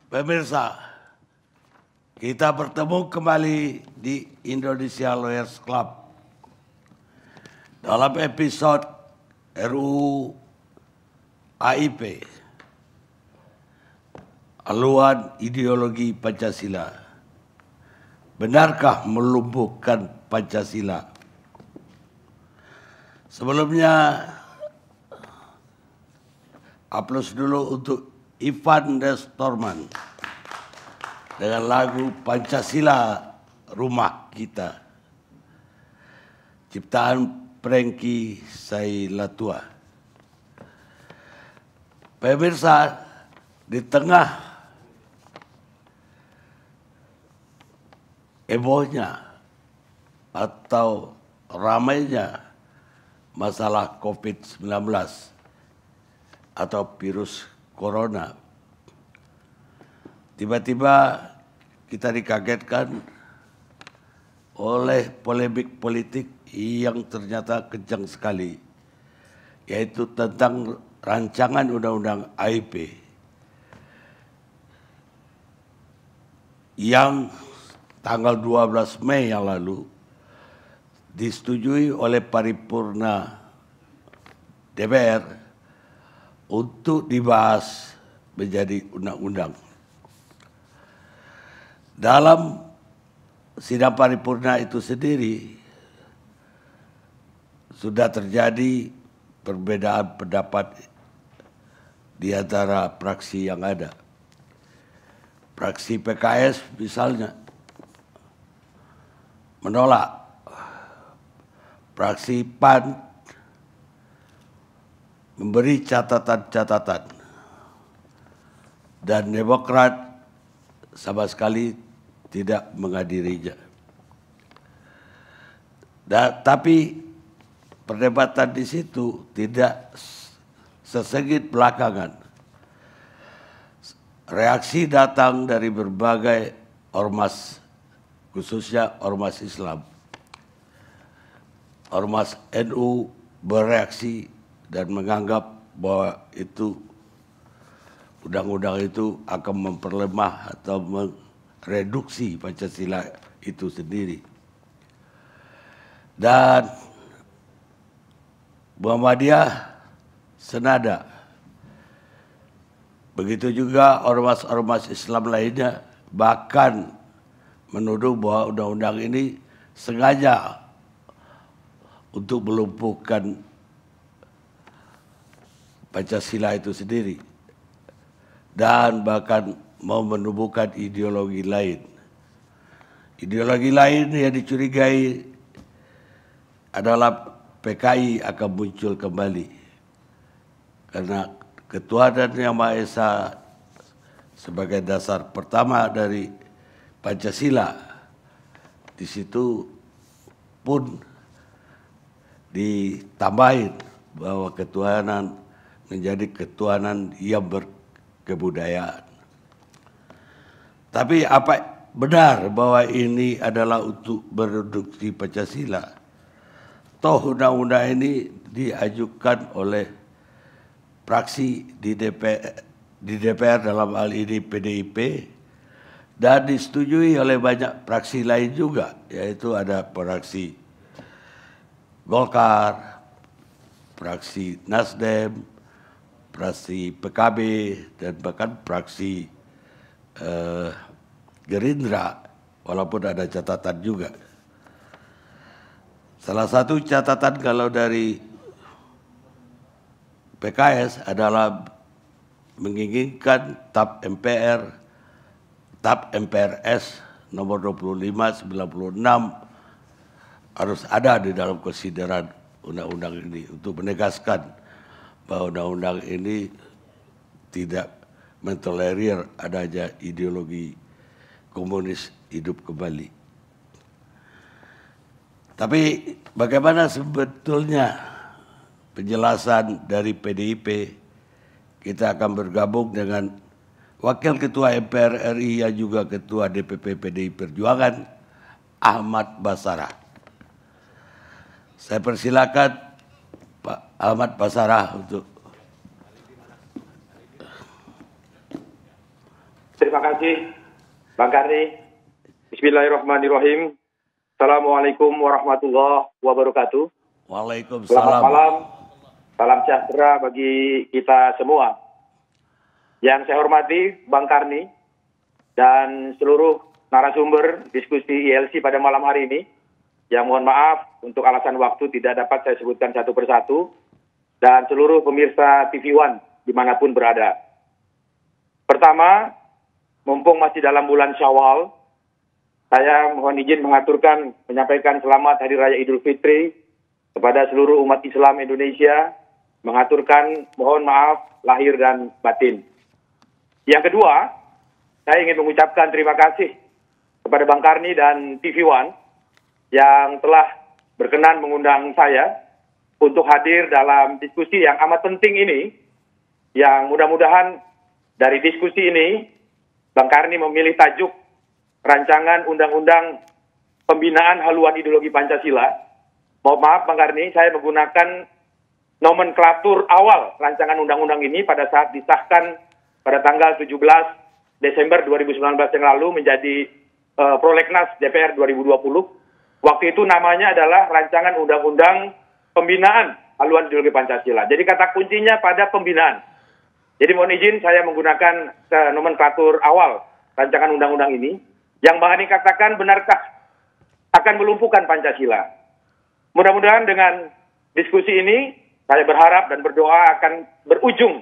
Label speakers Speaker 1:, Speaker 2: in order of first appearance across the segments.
Speaker 1: Pemirsa, kita bertemu kembali di Indonesia Lawyers Club dalam episode RUU AIP, haluan ideologi Pancasila. Benarkah melumpuhkan Pancasila? Sebelumnya, aplaus dulu untuk Ivan Destorman dengan lagu Pancasila Rumah Kita, ciptaan Prengki Sailatua. Pemirsa, di tengah hebohnya atau ramainya masalah COVID-19 atau virus corona, tiba-tiba kita dikagetkan oleh polemik politik yang ternyata kencang sekali, yaitu tentang rancangan undang-undang AIP yang tanggal 12 Mei yang lalu disetujui oleh paripurna DPR untuk dibahas menjadi undang-undang. Dalam sidang paripurna itu sendiri sudah terjadi perbedaan pendapat di antara fraksi yang ada. Fraksi PKS misalnya menolak, fraksi PAN memberi catatan-catatan, dan Demokrat sama sekali tidak menghadirinya. Tapi perdebatan di situ tidak sesengit belakangan. Reaksi datang dari berbagai ormas, khususnya ormas Islam. Ormas NU bereaksi dan menganggap bahwa itu undang-undang itu akan memperlemah atau mereduksi Pancasila itu sendiri. Dan Muhammadiyah senada. Begitu juga ormas-ormas Islam lainnya bahkan menuduh bahwa undang-undang ini sengaja untuk melumpuhkan Pancasila itu sendiri, dan bahkan mau menumbuhkan ideologi lain. Ideologi lain yang dicurigai adalah PKI akan muncul kembali, karena ketuhanan Yang Maha Esa sebagai dasar pertama dari Pancasila. Di situ pun ditambahin bahwa ketuhanan menjadi ketuhanan yang berkebudayaan. Tapi apa benar bahwa ini adalah untuk mereduksi Pancasila? Toh undang-undang ini diajukan oleh fraksi di DPR dalam hal ini PDIP, dan disetujui oleh banyak fraksi lain juga, yaitu ada fraksi Golkar, fraksi Nasdem, fraksi PKB, dan bahkan fraksi Gerindra, walaupun ada catatan juga. Salah satu catatan kalau dari PKS adalah menginginkan TAP MPRS nomor 25/96 harus ada di dalam konsideran undang-undang ini untuk menegaskan bahwa undang-undang ini tidak mentolerir adanya ideologi komunis hidup kembali. Tapi bagaimana sebetulnya penjelasan dari PDIP? Kita akan bergabung dengan Wakil Ketua MPR RI yang juga Ketua DPP PDI Perjuangan, Ahmad Basarah. Saya persilakan Pak Ahmad Basarah untuk
Speaker 2: Terima kasih, Bang Karni. Bismillahirrahmanirrahim. Assalamualaikum warahmatullahi wabarakatuh.
Speaker 1: Waalaikumsalam.
Speaker 2: Selamat malam. Salam sejahtera bagi kita semua. Yang saya hormati, Bang Karni, dan seluruh narasumber diskusi ILC pada malam hari ini. Yang mohon maaf untuk alasan waktu tidak dapat saya sebutkan satu persatu. Dan seluruh pemirsa TV One dimanapun berada. Pertama, mumpung masih dalam bulan Syawal, saya mohon izin menyampaikan selamat Hari Raya Idul Fitri kepada seluruh umat Islam Indonesia, mengaturkan mohon maaf lahir dan batin. Yang kedua, saya ingin mengucapkan terima kasih kepada Bang Karni dan TV One yang telah berkenan mengundang saya untuk hadir dalam diskusi yang amat penting ini, yang mudah-mudahan dari diskusi ini, Bang Karni memilih tajuk Rancangan Undang-Undang Pembinaan Haluan Ideologi Pancasila. Mohon maaf Bang Karni, saya menggunakan nomenklatur awal rancangan undang-undang ini pada saat disahkan pada tanggal 17 Desember 2019 yang lalu menjadi Prolegnas DPR 2020. Waktu itu namanya adalah Rancangan Undang-Undang Pembinaan Haluan Ideologi Pancasila. Jadi kata kuncinya pada pembinaan. Jadi mohon izin saya menggunakan nomenklatur awal rancangan undang-undang ini. Yang Bang Ani katakan benarkah akan melumpuhkan Pancasila? Mudah-mudahan dengan diskusi ini, saya berharap dan berdoa akan berujung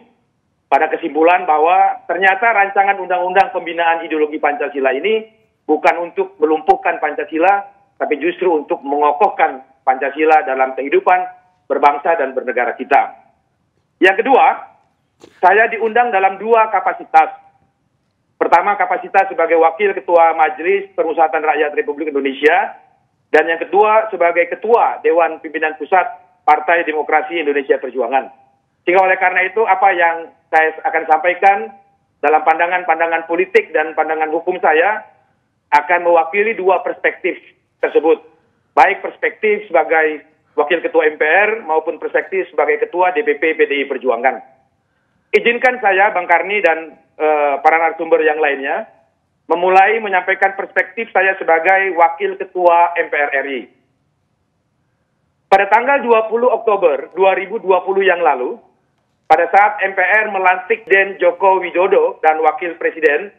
Speaker 2: pada kesimpulan bahwa ternyata rancangan undang-undang pembinaan ideologi Pancasila ini bukan untuk melumpuhkan Pancasila, tapi justru untuk mengokohkan Pancasila dalam kehidupan berbangsa dan bernegara kita. Yang kedua, saya diundang dalam dua kapasitas. Pertama, kapasitas sebagai Wakil Ketua Majelis Permusyawaratan Rakyat Republik Indonesia, dan yang kedua sebagai Ketua Dewan Pimpinan Pusat Partai Demokrasi Indonesia Perjuangan. Sehingga oleh karena itu, apa yang saya akan sampaikan dalam pandangan-pandangan politik dan pandangan hukum saya akan mewakili dua perspektif tersebut. Baik perspektif sebagai Wakil Ketua MPR maupun perspektif sebagai Ketua DPP PDI Perjuangan. Izinkan saya, Bang Karni dan para narasumber yang lainnya, memulai menyampaikan perspektif saya sebagai Wakil Ketua MPR RI. Pada tanggal 20 Oktober 2020 yang lalu, pada saat MPR melantik Den Joko Widodo dan Wakil Presiden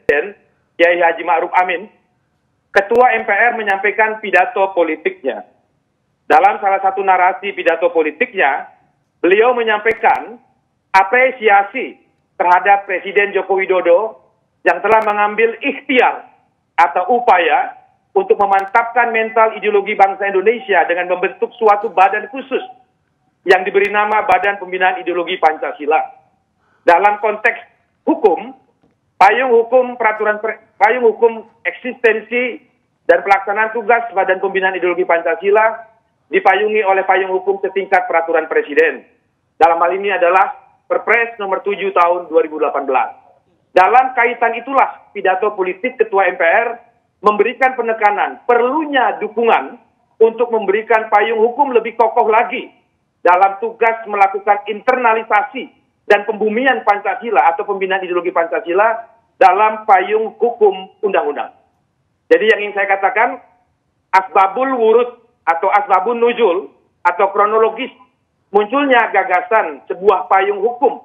Speaker 2: Kiai Haji Ma'ruf Amin, Ketua MPR menyampaikan pidato politiknya. Dalam salah satu narasi pidato politiknya, beliau menyampaikan apresiasi terhadap Presiden Joko Widodo yang telah mengambil ikhtiar atau upaya untuk memantapkan mental ideologi bangsa Indonesia dengan membentuk suatu badan khusus yang diberi nama Badan Pembinaan Ideologi Pancasila. Dalam konteks hukum, payung hukum eksistensi dan pelaksanaan tugas Badan Pembinaan Ideologi Pancasila dipayungi oleh payung hukum setingkat peraturan presiden. Dalam hal ini adalah Perpres nomor 7 tahun 2018. Dalam kaitan itulah pidato politik Ketua MPR memberikan penekanan perlunya dukungan untuk memberikan payung hukum lebih kokoh lagi dalam tugas melakukan internalisasi dan pembumian Pancasila atau pembinaan ideologi Pancasila dalam payung hukum undang-undang. Jadi yang ingin saya katakan, asbabul wurud atau asbabun nuzul atau kronologis munculnya gagasan sebuah payung hukum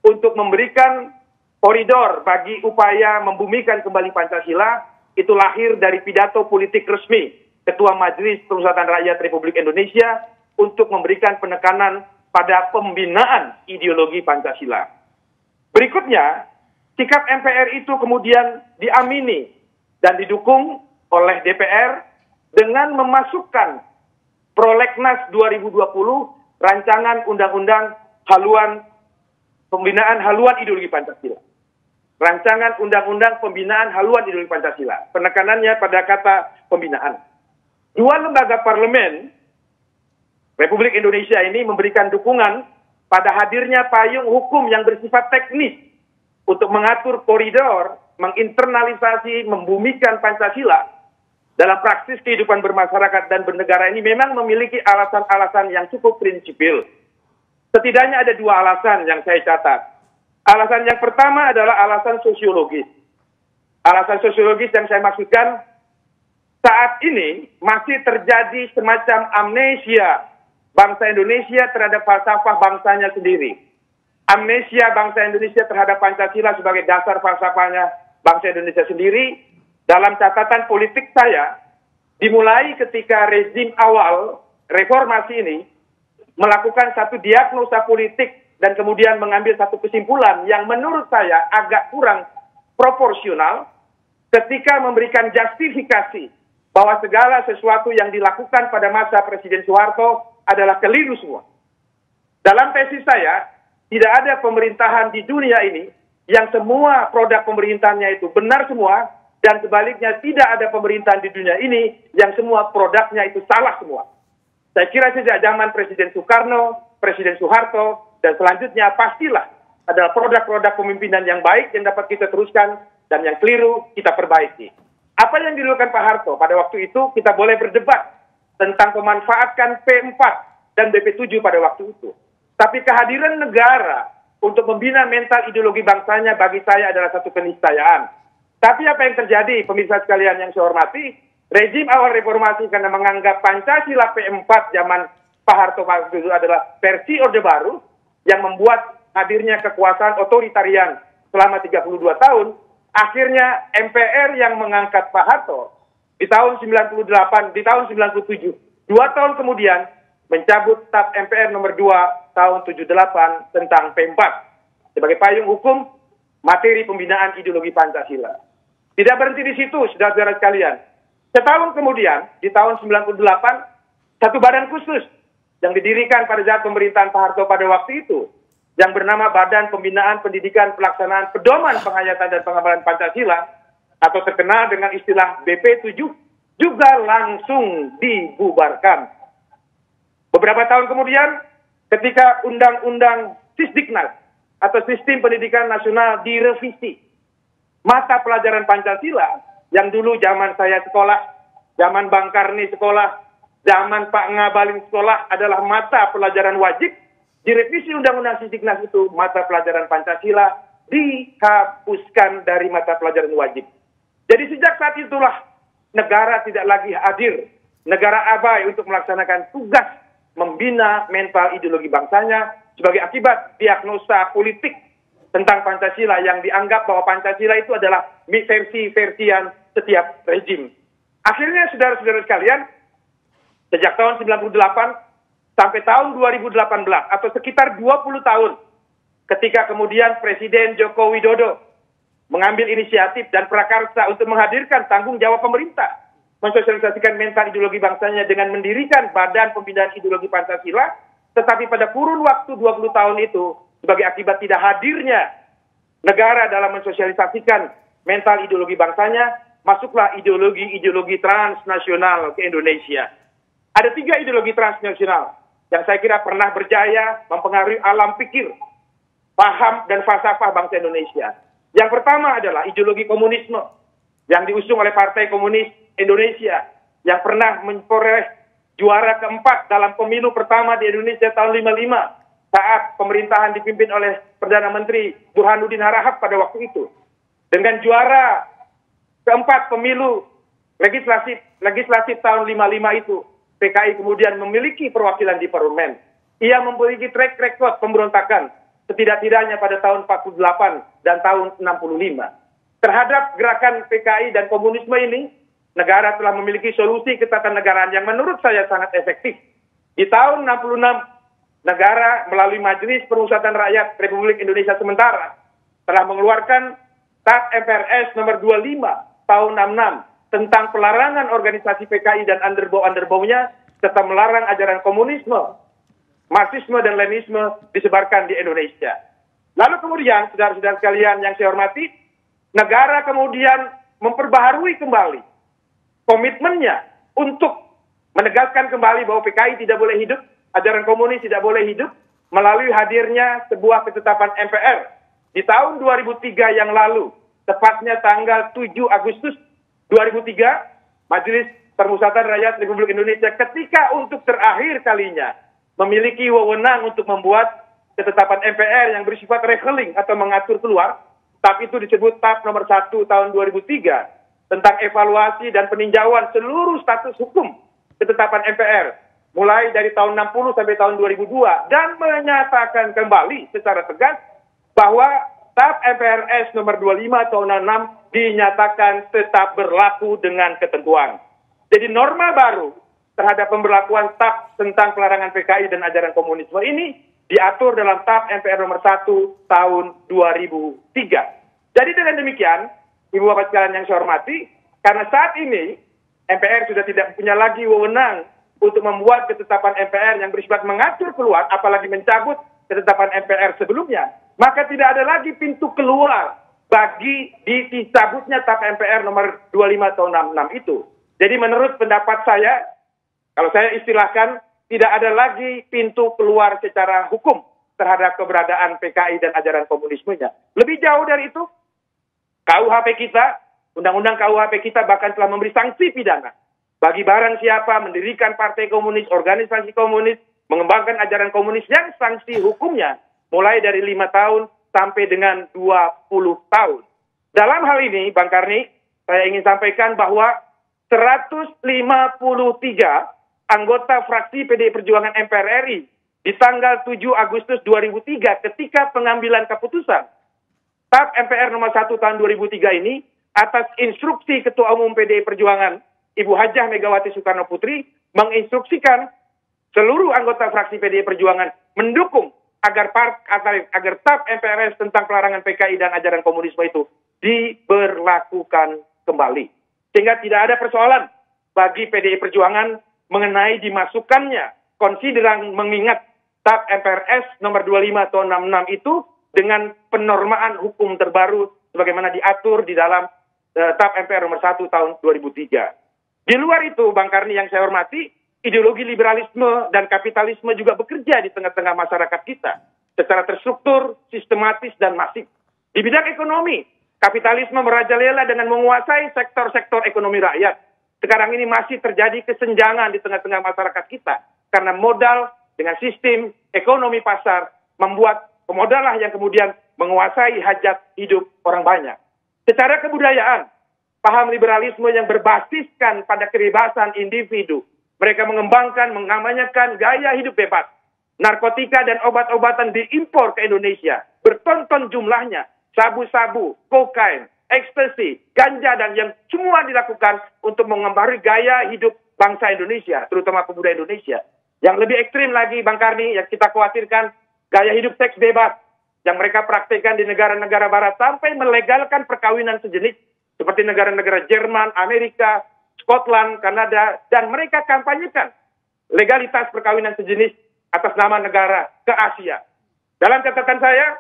Speaker 2: untuk memberikan koridor bagi upaya membumikan kembali Pancasila itu lahir dari pidato politik resmi Ketua Majelis Permusyawaratan Rakyat Republik Indonesia untuk memberikan penekanan pada pembinaan ideologi Pancasila. Berikutnya, sikap MPR itu kemudian diamini dan didukung oleh DPR dengan memasukkan Prolegnas 2020 Rancangan Undang-Undang Pembinaan Haluan Ideologi Pancasila. Rancangan Undang-Undang Pembinaan Haluan Ideologi Pancasila. Penekanannya pada kata pembinaan. Dua lembaga parlemen Republik Indonesia ini memberikan dukungan pada hadirnya payung hukum yang bersifat teknis untuk mengatur koridor, menginternalisasi, membumikan Pancasila dalam praksis kehidupan bermasyarakat dan bernegara ini memang memiliki alasan-alasan yang cukup prinsipil. Setidaknya ada dua alasan yang saya catat. Alasan yang pertama adalah alasan sosiologis. Alasan sosiologis yang saya maksudkan, saat ini masih terjadi semacam amnesia bangsa Indonesia terhadap falsafah bangsanya sendiri. Amnesia bangsa Indonesia terhadap Pancasila sebagai dasar falsafahnya bangsa Indonesia sendiri. Dalam catatan politik saya, dimulai ketika rezim awal reformasi ini melakukan satu diagnosa politik dan kemudian mengambil satu kesimpulan yang menurut saya agak kurang proporsional ketika memberikan justifikasi bahwa segala sesuatu yang dilakukan pada masa Presiden Soeharto adalah keliru semua. Dalam tesis saya, tidak ada pemerintahan di dunia ini yang semua produk pemerintahannya itu benar semua, dan sebaliknya tidak ada pemerintahan di dunia ini yang semua produknya itu salah semua. Saya kira sejak zaman Presiden Soekarno, Presiden Soeharto, dan selanjutnya pastilah adalah produk-produk pemimpinan yang baik yang dapat kita teruskan, dan yang keliru kita perbaiki. Apa yang dilakukan Pak Harto pada waktu itu, kita boleh berdebat tentang pemanfaatkan P4 dan BP7 pada waktu itu. Tapi kehadiran negara untuk membina mental ideologi bangsanya bagi saya adalah satu keniscayaan. Tapi apa yang terjadi, pemirsa sekalian yang saya hormati, rezim awal reformasi karena menganggap Pancasila P4 zaman Pak Harto waktu itu adalah versi Orde Baru yang membuat hadirnya kekuasaan otoritarian selama 32 tahun, akhirnya MPR yang mengangkat Pak Harto di tahun 98, di tahun 97, 2 tahun kemudian mencabut TAP MPR nomor 2 tahun 78 tentang P4 sebagai payung hukum materi pembinaan ideologi Pancasila. Tidak berhenti di situ, saudara-saudara sekalian. Setahun kemudian, di tahun 98, satu badan khusus yang didirikan pada saat pemerintahan Pak Harto pada waktu itu, yang bernama Badan Pembinaan Pendidikan Pelaksanaan Pedoman Penghayatan dan Pengabalan Pancasila, atau terkenal dengan istilah BP7, juga langsung dibubarkan. Beberapa tahun kemudian, ketika Undang-Undang Sisdiknas, atau Sistem Pendidikan Nasional direvisi, mata pelajaran Pancasila, yang dulu zaman saya sekolah, zaman Bang Karni sekolah, zaman Pak Ngabalin sekolah adalah mata pelajaran wajib, direvisi Undang-Undang Sisdiknas itu, mata pelajaran Pancasila dihapuskan dari mata pelajaran wajib. Jadi sejak saat itulah negara tidak lagi hadir, negara abai untuk melaksanakan tugas membina mental ideologi bangsanya sebagai akibat diagnosa politik tentang Pancasila yang dianggap bahwa Pancasila itu adalah versi-versian setiap rezim. Akhirnya saudara-saudara sekalian, sejak tahun 98 sampai tahun 2018 atau sekitar 20 tahun ketika kemudian Presiden Joko Widodo mengambil inisiatif dan prakarsa untuk menghadirkan tanggung jawab pemerintah mensosialisasikan mental ideologi bangsanya dengan mendirikan Badan Pembinaan Ideologi Pancasila, tetapi pada kurun waktu 20 tahun itu sebagai akibat tidak hadirnya negara dalam mensosialisasikan mental ideologi bangsanya, masuklah ideologi-ideologi transnasional ke Indonesia. Ada 3 ideologi transnasional yang saya kira pernah berjaya mempengaruhi alam pikir, paham, dan falsafah bangsa Indonesia. Yang pertama adalah ideologi komunisme yang diusung oleh Partai Komunis Indonesia yang pernah memperoleh juara keempat dalam pemilu pertama di Indonesia tahun 55 saat pemerintahan dipimpin oleh Perdana Menteri Burhanuddin Harahap pada waktu itu. Dengan juara keempat pemilu legislatif tahun 55 itu, PKI kemudian memiliki perwakilan di parlemen. Ia memiliki track record pemberontakan setidak-tidaknya pada tahun 48 dan tahun 65. Terhadap gerakan PKI dan komunisme ini, negara telah memiliki solusi ketatanegaraan yang menurut saya sangat efektif. Di tahun 66, negara melalui Majelis Permusyawaratan Rakyat Republik Indonesia Sementara telah mengeluarkan TAP MPRS nomor 25 tahun 66 tentang pelarangan organisasi PKI dan underbow-underbownya, serta melarang ajaran komunisme, Marxisme, dan Leninisme disebarkan di Indonesia. Lalu kemudian, saudara-saudara sekalian yang saya hormati, negara kemudian memperbaharui kembali komitmennya untuk menegaskan kembali bahwa PKI tidak boleh hidup, ajaran komunis tidak boleh hidup, melalui hadirnya sebuah ketetapan MPR di tahun 2003 yang lalu, tepatnya tanggal 7 Agustus 2003, Majelis Permusyawaratan Rakyat Republik Indonesia ketika untuk terakhir kalinya memiliki wewenang untuk membuat ketetapan MPR yang bersifat rekeling atau mengatur keluar, TAP itu disebut TAP nomor 1 tahun 2003 tentang evaluasi dan peninjauan seluruh status hukum ketetapan MPR mulai dari tahun 60 sampai tahun 2002 dan menyatakan kembali secara tegas bahwa TAP MPRS nomor 25 tahun 66 dinyatakan tetap berlaku dengan ketentuan. Jadi norma baru terhadap pemberlakuan TAP tentang pelarangan PKI dan ajaran komunisme ini diatur dalam TAP MPR nomor 1 tahun 2003. Jadi dengan demikian, Ibu Bapak sekalian yang saya hormati, karena saat ini MPR sudah tidak punya lagi wewenang untuk membuat ketetapan MPR yang bersifat mengatur keluar, apalagi mencabut ketetapan MPR sebelumnya, maka tidak ada lagi pintu keluar bagi dicabutnya TAP MPR nomor 25 tahun 66 itu. Jadi menurut pendapat saya, kalau saya istilahkan, tidak ada lagi pintu keluar secara hukum terhadap keberadaan PKI dan ajaran komunismenya. Lebih jauh dari itu, KUHP kita, Undang-Undang KUHP kita bahkan telah memberi sanksi pidana bagi barang siapa mendirikan partai komunis, organisasi komunis, mengembangkan ajaran komunis yang sanksi hukumnya mulai dari 5 tahun sampai dengan 20 tahun. Dalam hal ini, Bang Karni, saya ingin sampaikan bahwa 153 anggota fraksi PDI Perjuangan MPR RI di tanggal 7 Agustus 2003 ketika pengambilan keputusan TAP MPR nomor 1 tahun 2003 ini atas instruksi Ketua Umum PDI Perjuangan Ibu Hajah Megawati Soekarno Putri menginstruksikan seluruh anggota fraksi PDI Perjuangan mendukung agar TAP MPRS tentang pelarangan PKI dan ajaran komunisme itu diberlakukan kembali. Sehingga tidak ada persoalan bagi PDI Perjuangan mengenai dimasukkannya konsideran mengingat TAP MPRS nomor 25 tahun 66 itu dengan penormaan hukum terbaru sebagaimana diatur di dalam TAP MPR nomor 1 tahun 2003. Di luar itu, Bang Karni yang saya hormati, ideologi liberalisme dan kapitalisme juga bekerja di tengah-tengah masyarakat kita secara terstruktur, sistematis, dan masif. Di bidang ekonomi, kapitalisme merajalela dengan menguasai sektor-sektor ekonomi rakyat. Sekarang ini masih terjadi kesenjangan di tengah-tengah masyarakat kita karena modal dengan sistem ekonomi pasar membuat pemodal lah yang kemudian menguasai hajat hidup orang banyak. Secara kebudayaan, paham liberalisme yang berbasiskan pada kebebasan individu. Mereka mengembangkan, mengamanyakan gaya hidup bebas. Narkotika dan obat-obatan diimpor ke Indonesia. Bertonton jumlahnya. Sabu-sabu, kokain, ekstasi, ganja, dan yang semua dilakukan untuk mengembari gaya hidup bangsa Indonesia, terutama pemuda Indonesia. Yang lebih ekstrim lagi, Bang Karni, yang kita khawatirkan, gaya hidup seks bebas yang mereka praktekkan di negara-negara barat sampai melegalkan perkawinan sejenis seperti negara-negara Jerman, Amerika, Scotland, Kanada, dan mereka kampanyekan legalitas perkawinan sejenis atas nama negara ke Asia. Dalam catatan saya,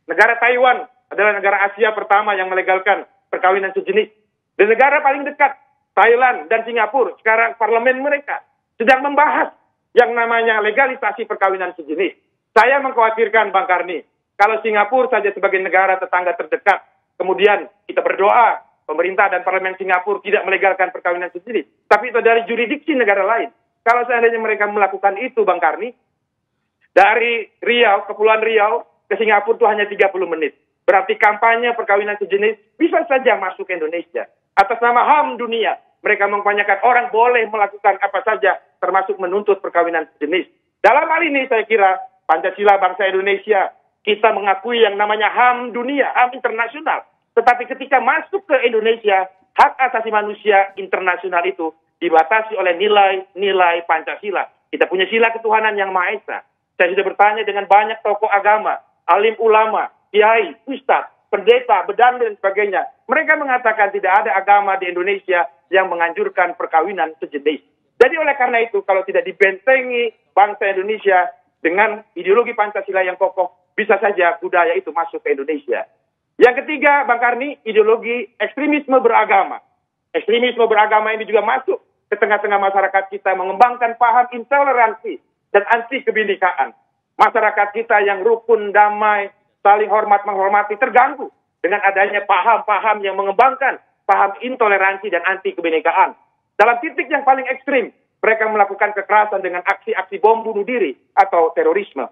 Speaker 2: negara Taiwan adalah negara Asia pertama yang melegalkan perkawinan sejenis. Dan negara paling dekat, Thailand dan Singapura, sekarang parlemen mereka sedang membahas yang namanya legalisasi perkawinan sejenis. Saya mengkhawatirkan, Bang Karni, kalau Singapura saja sebagai negara tetangga terdekat, kemudian kita berdoa, pemerintah dan parlemen Singapura tidak melegalkan perkawinan sejenis. Tapi itu dari jurisdiksi negara lain. Kalau seandainya mereka melakukan itu, Bang Karni, dari Riau, Kepulauan Riau, ke Singapura itu hanya 30 menit. Berarti kampanye perkawinan sejenis bisa saja masuk ke Indonesia. Atas nama HAM dunia, mereka mempertanyakan orang boleh melakukan apa saja, termasuk menuntut perkawinan sejenis. Dalam hal ini saya kira Pancasila bangsa Indonesia, kita mengakui yang namanya HAM dunia, HAM internasional. Tetapi ketika masuk ke Indonesia, hak asasi manusia internasional itu dibatasi oleh nilai-nilai Pancasila. Kita punya sila ketuhanan yang Maha Esa. Saya sudah bertanya dengan banyak tokoh agama, alim ulama, kiai, ustadz, pendeta, bedanda, dan sebagainya. Mereka mengatakan tidak ada agama di Indonesia yang menganjurkan perkawinan sejenis. Jadi oleh karena itu, kalau tidak dibentengi bangsa Indonesia dengan ideologi Pancasila yang kokoh, bisa saja budaya itu masuk ke Indonesia. Yang ketiga, Bang Karni, ideologi ekstremisme beragama. Ekstremisme beragama ini juga masuk ke tengah-tengah masyarakat kita, mengembangkan paham intoleransi dan anti kebinekaan. Masyarakat kita yang rukun, damai, saling hormat menghormati terganggu dengan adanya paham-paham yang mengembangkan paham intoleransi dan anti kebinekaan. Dalam titik yang paling ekstrim, mereka melakukan kekerasan dengan aksi-aksi bom bunuh diri atau terorisme.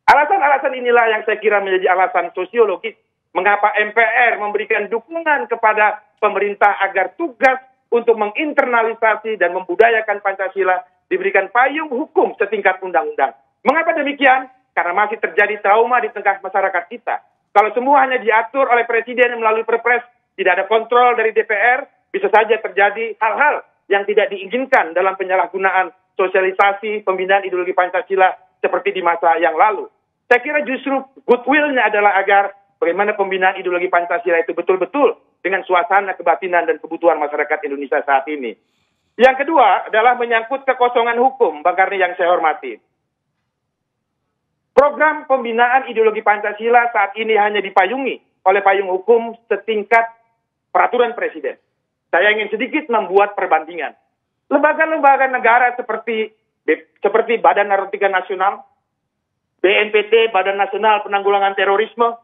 Speaker 2: Alasan-alasan inilah yang saya kira menjadi alasan sosiologis mengapa MPR memberikan dukungan kepada pemerintah agar tugas untuk menginternalisasi dan membudayakan Pancasila diberikan payung hukum setingkat undang-undang. Mengapa demikian? Karena masih terjadi trauma di tengah masyarakat kita. Kalau semua hanya diatur oleh Presiden melalui Perpres, tidak ada kontrol dari DPR, bisa saja terjadi hal-hal yang tidak diinginkan dalam penyalahgunaan sosialisasi pembinaan ideologi Pancasila seperti di masa yang lalu. Saya kira justru goodwill-nya adalah agar bagaimana pembinaan ideologi Pancasila itu betul-betul dengan suasana kebatinan dan kebutuhan masyarakat Indonesia saat ini. Yang kedua adalah menyangkut kekosongan hukum, Bang Karni yang saya hormati. Program pembinaan ideologi Pancasila saat ini hanya dipayungi oleh payung hukum setingkat peraturan Presiden. Saya ingin sedikit membuat perbandingan. Lembaga-lembaga negara seperti Badan Narkotika Nasional, BNPT, Badan Nasional Penanggulangan Terorisme,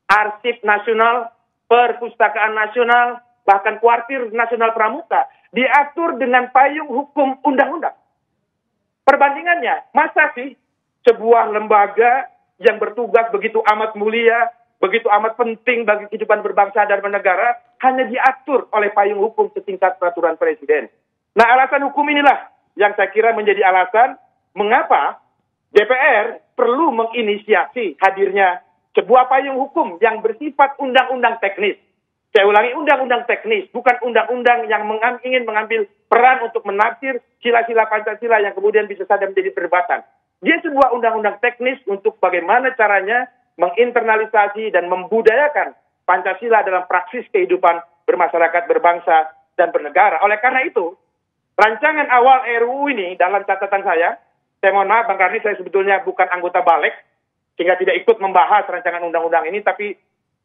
Speaker 2: Arsip Nasional, Perpustakaan Nasional, bahkan Kuartir Nasional Pramuka, diatur dengan payung hukum undang-undang. Perbandingannya, masa sih sebuah lembaga yang bertugas begitu amat mulia, begitu amat penting bagi kehidupan berbangsa dan bernegara, hanya diatur oleh payung hukum setingkat peraturan Presiden. Nah, alasan hukum inilah yang saya kira menjadi alasan mengapa DPR perlu menginisiasi hadirnya sebuah payung hukum yang bersifat undang-undang teknis. Saya ulangi, undang-undang teknis, bukan undang-undang yang ingin mengambil peran untuk menafsir sila-sila Pancasila yang kemudian bisa saja menjadi perdebatan. Dia sebuah undang-undang teknis untuk bagaimana caranya menginternalisasi dan membudayakan Pancasila dalam praksis kehidupan bermasyarakat, berbangsa, dan bernegara. Oleh karena itu, rancangan awal RUU ini dalam catatan saya mohon maaf Bang Karni, saya sebetulnya bukan anggota Balek, sehingga tidak ikut membahas rancangan undang-undang ini, tapi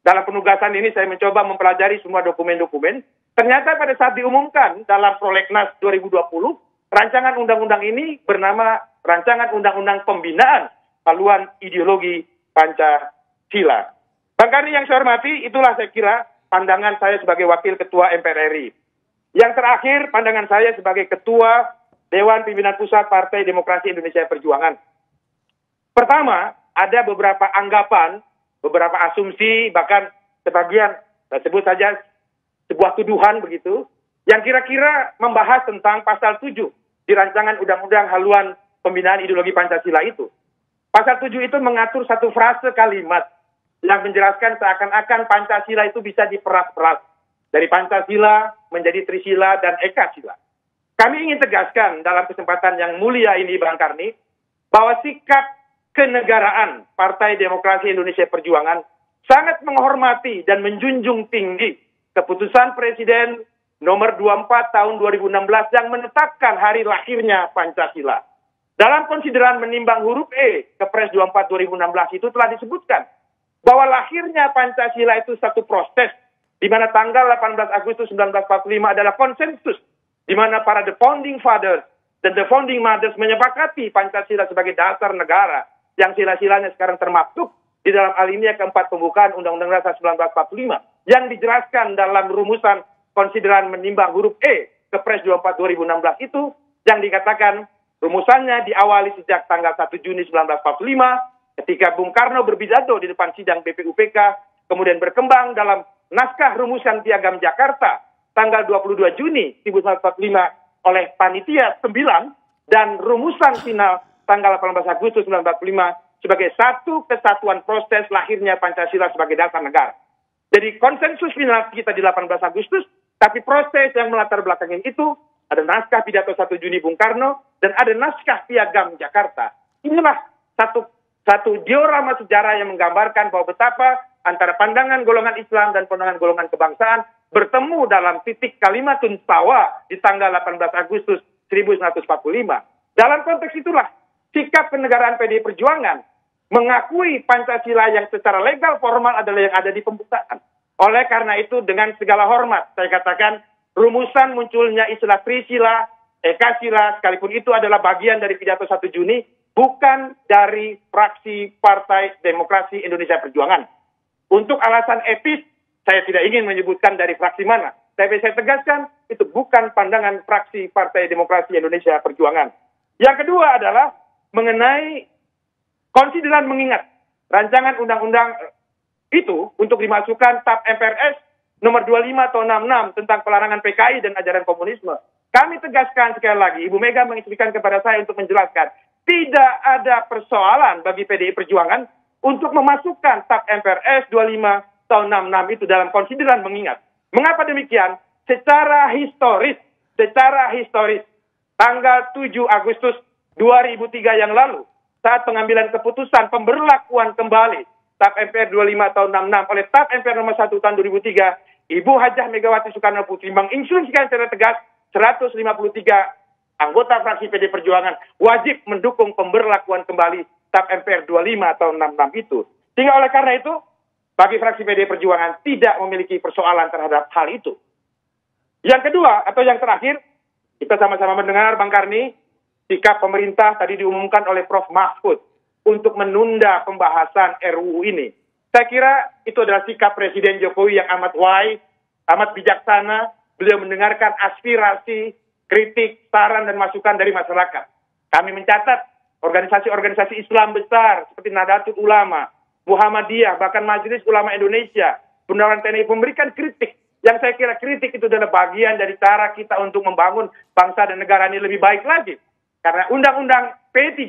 Speaker 2: dalam penugasan ini saya mencoba mempelajari semua dokumen-dokumen. Ternyata pada saat diumumkan dalam Prolegnas 2020, rancangan undang-undang ini bernama Rancangan Undang-Undang Pembinaan Haluan Ideologi Pancasila. Bang Karni yang saya hormati, itulah saya kira pandangan saya sebagai Wakil Ketua MPR RI. Yang terakhir, pandangan saya sebagai Ketua Dewan Pimpinan Pusat Partai Demokrasi Indonesia Perjuangan. Pertama, ada beberapa anggapan, beberapa asumsi, bahkan sebagian, saya sebut saja sebuah tuduhan begitu, yang kira-kira membahas tentang pasal 7 di rancangan Undang-Undang Haluan Pembinaan Ideologi Pancasila itu. Pasal 7 itu mengatur satu frase kalimat yang menjelaskan seakan-akan Pancasila itu bisa diperas-peras. Dari Pancasila menjadi Trisila dan Ekasila. Kami ingin tegaskan dalam kesempatan yang mulia ini, Bang Karni, bahwa sikap kenegaraan Partai Demokrasi Indonesia Perjuangan sangat menghormati dan menjunjung tinggi keputusan Presiden nomor 24 tahun 2016 yang menetapkan hari lahirnya Pancasila. Dalam konsideran menimbang huruf E Kepres 24 2016 itu telah disebutkan bahwa lahirnya Pancasila itu satu proses di mana tanggal 18 Agustus 1945 adalah konsensus di mana para the founding fathers dan the founding mothers menyepakati Pancasila sebagai dasar negara yang sila-silanya sekarang termaktub di dalam alinea keempat pembukaan Undang-Undang Dasar 1945 yang dijelaskan dalam rumusan konsideran menimbang huruf E Kepres 24 2016 itu yang dikatakan rumusannya diawali sejak tanggal 1 Juni 1945 ketika Bung Karno berpidato di depan sidang BPUPK, kemudian berkembang dalam naskah rumusan Piagam Jakarta tanggal 22 Juni 1945 oleh Panitia 9 dan rumusan final tanggal 18 Agustus 1945 sebagai satu kesatuan proses lahirnya Pancasila sebagai dasar negara. Jadi konsensus final kita di 18 Agustus, tapi proses yang melatar belakangi itu ada naskah pidato 1 Juni Bung Karno dan ada naskah Piagam Jakarta. Inilah satu diorama sejarah yang menggambarkan bahwa betapa antara pandangan golongan Islam dan pandangan golongan kebangsaan bertemu dalam titik kalimatun sawa di tanggal 18 Agustus 1945. Dalam konteks itulah sikap kenegaraan PDI Perjuangan mengakui Pancasila yang secara legal formal adalah yang ada di pembukaan. Oleh karena itu dengan segala hormat saya katakan rumusan munculnya istilah Trisila, Ekasila, sekalipun itu adalah bagian dari pidato 1 Juni, bukan dari fraksi Partai Demokrasi Indonesia Perjuangan. Untuk alasan etis, saya tidak ingin menyebutkan dari fraksi mana. Tapi saya tegaskan, itu bukan pandangan fraksi Partai Demokrasi Indonesia Perjuangan. Yang kedua adalah mengenai konsideran mengingat rancangan undang-undang itu untuk dimasukkan TAP MPRS nomor 25 tahun 66 tentang pelarangan PKI dan ajaran komunisme. Kami tegaskan sekali lagi, Ibu Mega menginstruksikan kepada saya untuk menjelaskan, tidak ada persoalan bagi PDI Perjuangan untuk memasukkan TAP MPRS 25 tahun 66 itu dalam konsideran mengingat. Mengapa demikian? Secara historis, tanggal 7 Agustus 2003 yang lalu, saat pengambilan keputusan pemberlakuan kembali TAP MPR 25 tahun 66 oleh TAP MPR nomor 1 tahun 2003, Ibu Hajah Megawati Soekarno Putri menginstruksikan secara tegas 153 anggota fraksi PD Perjuangan wajib mendukung pemberlakuan kembali TAP MPR 25 tahun 66 itu. Sehingga oleh karena itu, bagi fraksi PD Perjuangan tidak memiliki persoalan terhadap hal itu. Yang kedua, atau yang terakhir, kita sama-sama mendengar, Bang Karni, sikap pemerintah tadi diumumkan oleh Prof. Mahfud untuk menunda pembahasan RUU ini. Saya kira itu adalah sikap Presiden Jokowi yang amat wise, amat bijaksana. Beliau mendengarkan aspirasi, kritik, saran, dan masukan dari masyarakat. Kami mencatat organisasi-organisasi Islam besar seperti Nahdlatul Ulama, Muhammadiyah, bahkan Majelis Ulama Indonesia, Bundaran TNI memberikan kritik. Yang saya kira kritik itu adalah bagian dari cara kita untuk membangun bangsa dan negara ini lebih baik lagi. Karena Undang-Undang P3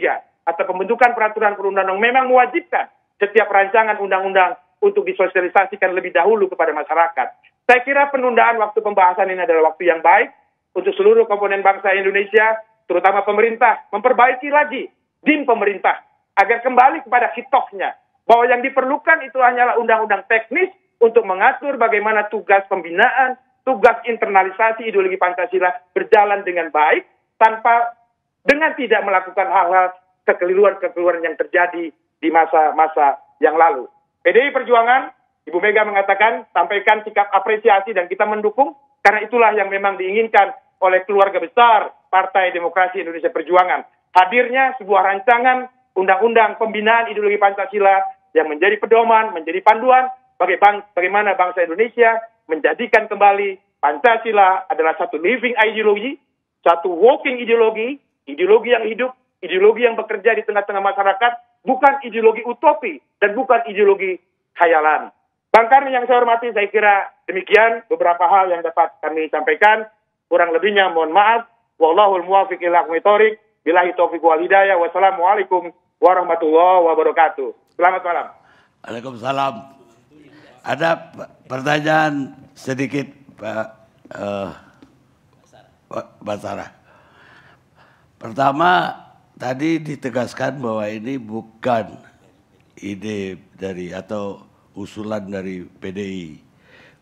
Speaker 2: atau pembentukan peraturan perundang-undangan memang mewajibkan setiap rancangan undang-undang untuk disosialisasikan lebih dahulu kepada masyarakat. Saya kira penundaan waktu pembahasan ini adalah waktu yang baik untuk seluruh komponen bangsa Indonesia, terutama pemerintah, memperbaiki lagi DIM pemerintah agar kembali kepada hitohnya. Bahwa yang diperlukan itu hanyalah undang-undang teknis untuk mengatur bagaimana tugas pembinaan, tugas internalisasi ideologi Pancasila berjalan dengan baik dengan tidak melakukan hal-hal kekeliruan-kekeliruan yang terjadi di masa-masa yang lalu. PDI Perjuangan, Ibu Mega mengatakan, sampaikan sikap apresiasi dan kita mendukung, karena itulah yang memang diinginkan oleh keluarga besar Partai Demokrasi Indonesia Perjuangan. Hadirnya sebuah rancangan undang-undang pembinaan ideologi Pancasila yang menjadi pedoman, menjadi panduan bagaimana bangsa Indonesia menjadikan kembali Pancasila adalah satu living ideologi, satu walking ideologi, ideologi yang hidup, ideologi yang bekerja di tengah-tengah masyarakat, bukan ideologi utopi dan bukan ideologi khayalan. Bang Karni yang saya hormati, saya kira demikian beberapa hal yang dapat kami sampaikan. Kurang lebihnya mohon maaf. Wallahul muwaffiq ila aqwamit thoriq. Billahi taufiq wal hidayah. Wassalamualaikum warahmatullahi wabarakatuh. Selamat malam.
Speaker 1: Waalaikumsalam. Ada pertanyaan sedikit Pak Basara. Pertama, tadi ditegaskan bahwa ini bukan ide dari atau usulan dari PDI.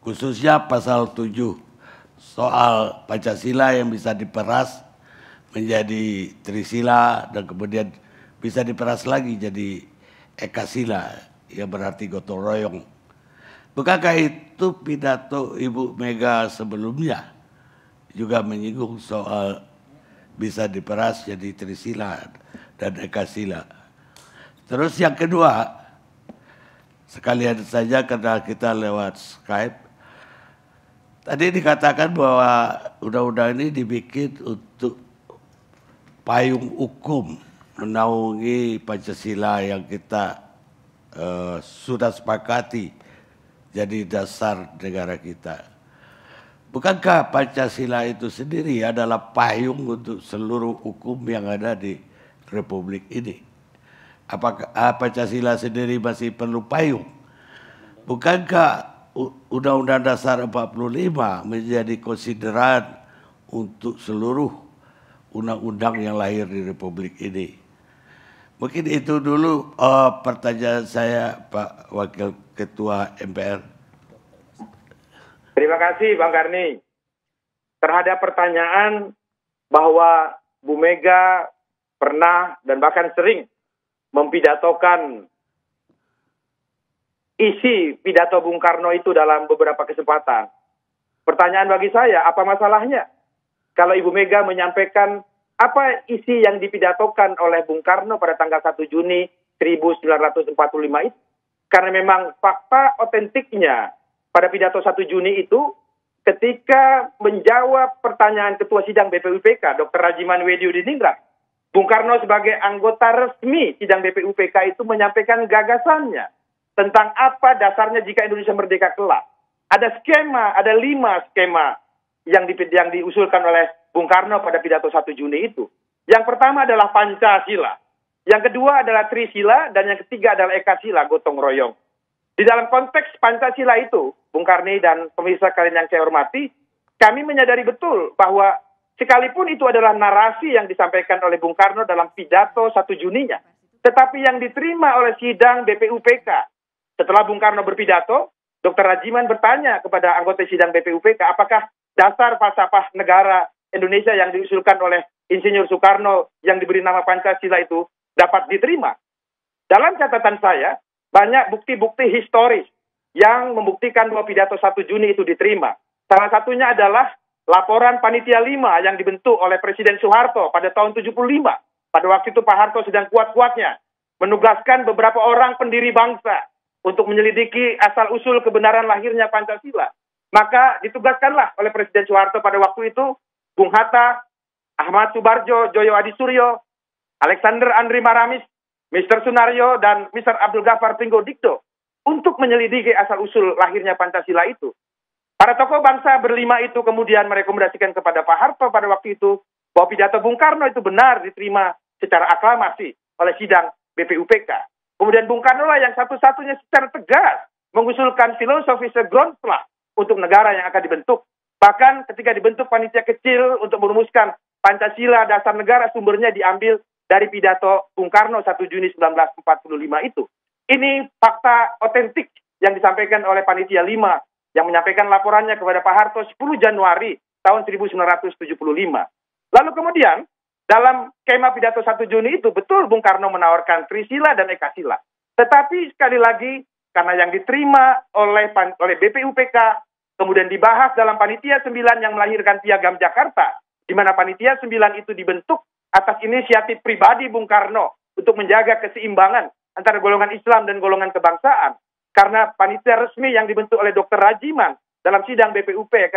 Speaker 1: Khususnya pasal 7 soal Pancasila yang bisa diperas menjadi Trisila dan kemudian bisa diperas lagi jadi Ekasila yang berarti gotong royong. Bukankah itu pidato Ibu Mega sebelumnya juga menyinggung soal bisa diperas jadi Trisila dan Ekasila? Terus yang kedua, sekalian saja karena kita lewat Skype, tadi dikatakan bahwa undang-undang ini dibikin untuk payung hukum menaungi Pancasila yang kita sudah sepakati jadi dasar negara kita. Bukankah Pancasila itu sendiri adalah payung untuk seluruh hukum yang ada di Republik ini? Apakah Pancasila sendiri masih perlu payung? Bukankah Undang-Undang Dasar 45 menjadi konsideran untuk seluruh undang-undang yang lahir di Republik ini? Mungkin itu dulu pertanyaan saya, Pak Wakil Ketua MPR.
Speaker 2: Terima kasih Bang Karni. Terhadap pertanyaan bahwa Bu Mega pernah dan bahkan sering mempidatokan isi pidato Bung Karno itu dalam beberapa kesempatan. Pertanyaan bagi saya, apa masalahnya kalau Ibu Mega menyampaikan apa isi yang dipidatokan oleh Bung Karno pada tanggal 1 Juni 1945 itu? Karena memang fakta otentiknya pada pidato 1 Juni itu ketika menjawab pertanyaan Ketua Sidang BPUPK, Dr. Rajiman Wedyu Diningrat, Bung Karno sebagai anggota resmi sidang BPUPK itu menyampaikan gagasannya tentang apa dasarnya jika Indonesia merdeka kelak. Ada skema, ada 5 skema yang diusulkan oleh Bung Karno pada pidato 1 Juni itu. Yang pertama adalah Pancasila. Yang kedua adalah Trisila, dan yang ketiga adalah Ekasila, gotong royong. Di dalam konteks Pancasila itu, Bung Karni dan pemirsa kalian yang saya hormati, kami menyadari betul bahwa sekalipun itu adalah narasi yang disampaikan oleh Bung Karno dalam pidato 1 Juninya, tetapi yang diterima oleh sidang BPUPK. Setelah Bung Karno berpidato, Dr. Rajiman bertanya kepada anggota sidang BPUPK, apakah dasar falsafah negara Indonesia yang diusulkan oleh Insinyur Soekarno yang diberi nama Pancasila itu dapat diterima. Dalam catatan saya, banyak bukti-bukti historis yang membuktikan bahwa pidato 1 Juni itu diterima. Salah satunya adalah laporan Panitia 5 yang dibentuk oleh Presiden Soeharto pada tahun 75. Pada waktu itu Pak Harto sedang kuat-kuatnya menugaskan beberapa orang pendiri bangsa untuk menyelidiki asal-usul kebenaran lahirnya Pancasila. Maka ditugaskanlah oleh Presiden Soeharto pada waktu itu Bung Hatta, Ahmad Subarjo, Joyo Adisuryo, Alexander Andri Maramis, Mr. Sunario, dan Mr. Abdul Ghaffar Tinggo Dikdo untuk menyelidiki asal-usul lahirnya Pancasila itu. Para tokoh bangsa berlima itu kemudian merekomendasikan kepada Pak Harto pada waktu itu bahwa pidato Bung Karno itu benar diterima secara aklamasi oleh sidang BPUPK. Kemudian Bung Karno lah yang satu-satunya secara tegas mengusulkan filosofi Grundslag untuk negara yang akan dibentuk. Bahkan ketika dibentuk panitia kecil untuk merumuskan Pancasila dasar negara, sumbernya diambil dari pidato Bung Karno 1 Juni 1945 itu. Ini fakta otentik yang disampaikan oleh Panitia 5 yang menyampaikan laporannya kepada Pak Harto 10 Januari tahun 1975. Lalu kemudian dalam skema pidato 1 Juni itu betul Bung Karno menawarkan Trisila dan Ekasila. Tetapi sekali lagi karena yang diterima oleh BPUPK kemudian dibahas dalam Panitia 9 yang melahirkan Piagam Jakarta, di mana Panitia 9 itu dibentuk atas inisiatif pribadi Bung Karno untuk menjaga keseimbangan antara golongan Islam dan golongan kebangsaan. Karena panitia resmi yang dibentuk oleh Dr. Rajiman dalam sidang BPUPK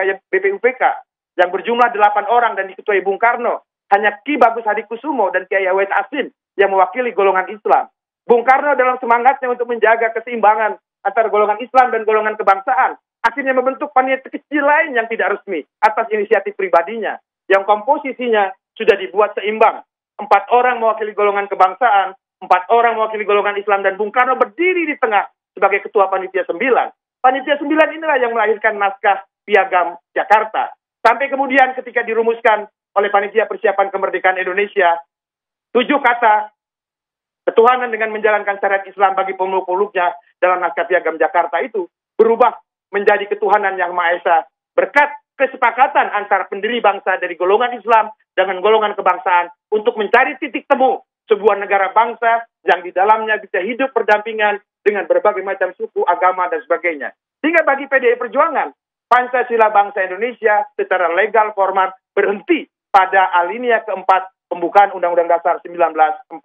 Speaker 2: yang berjumlah 8 orang dan diketuai Bung Karno, hanya Ki Bagus Hadikusumo dan Kiai Awet Asin yang mewakili golongan Islam. Bung Karno dalam semangatnya untuk menjaga keseimbangan antara golongan Islam dan golongan kebangsaan, akhirnya membentuk panitia kecil lain yang tidak resmi atas inisiatif pribadinya, yang komposisinya sudah dibuat seimbang. 4 orang mewakili golongan kebangsaan, 4 orang mewakili golongan Islam, dan Bung Karno berdiri di tengah sebagai ketua Panitia 9. Panitia 9 inilah yang melahirkan naskah Piagam Jakarta. Sampai kemudian ketika dirumuskan oleh Panitia Persiapan Kemerdekaan Indonesia, 7 kata ketuhanan dengan menjalankan syariat Islam bagi pemeluk-pemeluknya dalam naskah Piagam Jakarta itu berubah menjadi ketuhanan yang Maha Esa berkat kesepakatan antara pendiri bangsa dari golongan Islam dengan golongan kebangsaan untuk mencari titik temu sebuah negara bangsa yang di dalamnya bisa hidup berdampingan dengan berbagai macam suku, agama, dan sebagainya. Sehingga bagi PDI Perjuangan, Pancasila bangsa Indonesia secara legal formal berhenti pada alinea keempat pembukaan Undang-Undang Dasar 1945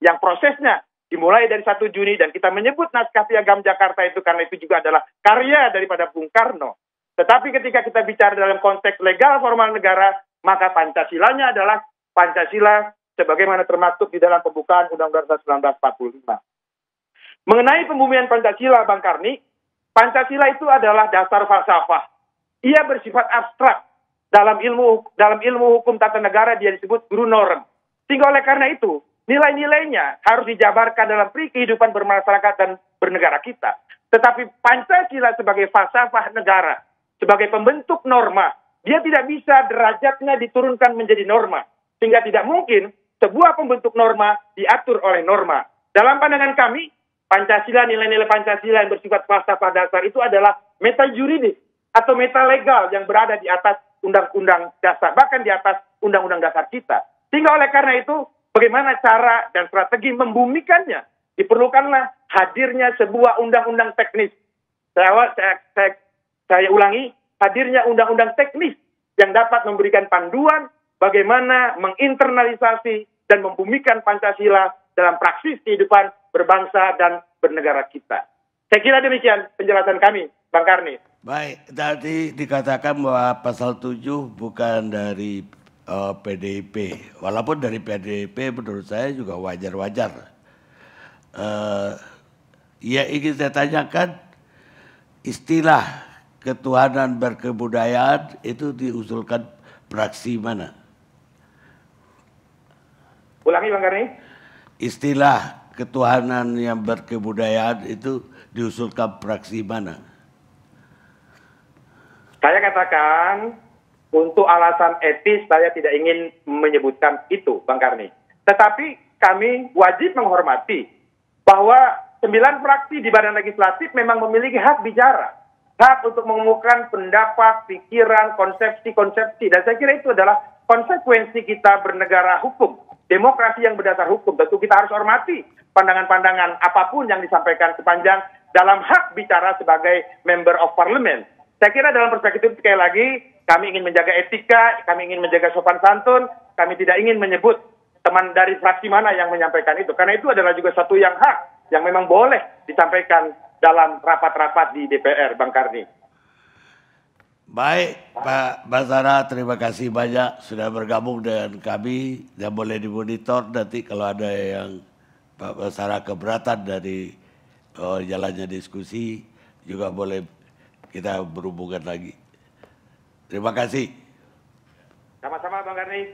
Speaker 2: yang prosesnya dimulai dari 1 Juni dan kita menyebut naskah Piagam Jakarta itu karena itu juga adalah karya daripada Bung Karno. Tetapi ketika kita bicara dalam konteks legal formal negara, maka Pancasilanya adalah Pancasila sebagaimana termaktub di dalam pembukaan Undang-Undang Dasar 1945. Mengenai pembumian Pancasila, Bang Karni, Pancasila itu adalah dasar falsafah. Ia bersifat abstrak. Dalam ilmu hukum tata negara dia disebut guru norm. Sehingga oleh karena itu, nilai-nilainya harus dijabarkan dalam kehidupan bermasyarakat dan bernegara kita. Tetapi Pancasila sebagai falsafah negara, sebagai pembentuk norma, dia tidak bisa derajatnya diturunkan menjadi norma. Sehingga tidak mungkin sebuah pembentuk norma diatur oleh norma. Dalam pandangan kami, Pancasila, nilai-nilai Pancasila yang bersifat falsafah dasar itu adalah meta juridis atau meta legal yang berada di atas undang-undang dasar, bahkan di atas undang-undang dasar kita. Sehingga oleh karena itu, bagaimana cara dan strategi membumikannya? Diperlukanlah hadirnya sebuah undang-undang teknis. Saya ulangi, hadirnya undang-undang teknis yang dapat memberikan panduan bagaimana menginternalisasi dan membumikan Pancasila dalam praksis kehidupan berbangsa dan bernegara kita. Saya kira demikian penjelasan kami, Bang Karni.
Speaker 1: Baik, tadi dikatakan bahwa pasal 7 bukan dari PDIP. Walaupun dari PDIP menurut saya juga wajar-wajar. Yang ingin saya tanyakan, istilah ketuhanan berkebudayaan itu diusulkan fraksi mana?
Speaker 2: Ulangi Bang Karni.
Speaker 1: Istilah ketuhanan yang berkebudayaan itu diusulkan fraksi mana?
Speaker 2: Saya katakan untuk alasan etis saya tidak ingin menyebutkan itu Bang Karni. Tetapi kami wajib menghormati bahwa 9 fraksi di Badan Legislatif memang memiliki hak bicara. Hak untuk mengumumkan pendapat, pikiran, konsepsi-konsepsi. Dan saya kira itu adalah konsekuensi kita bernegara hukum. Demokrasi yang berdasar hukum. Tentu kita harus hormati pandangan-pandangan apapun yang disampaikan sepanjang dalam hak bicara sebagai member of parliament. Saya kira dalam perspektif itu sekali lagi, kami ingin menjaga etika, kami ingin menjaga sopan santun, kami tidak ingin menyebut teman dari fraksi mana yang menyampaikan itu. Karena itu adalah juga satu yang hak, yang memang boleh disampaikan dalam rapat-rapat di DPR, Bang Karni.
Speaker 1: Baik, Pak Basara, terima kasih banyak sudah bergabung dengan kami dan boleh dimonitor nanti kalau ada yang Pak Basara keberatan dari jalannya diskusi juga boleh kita berhubungan lagi. Terima kasih.
Speaker 2: Sama-sama Bang Karni.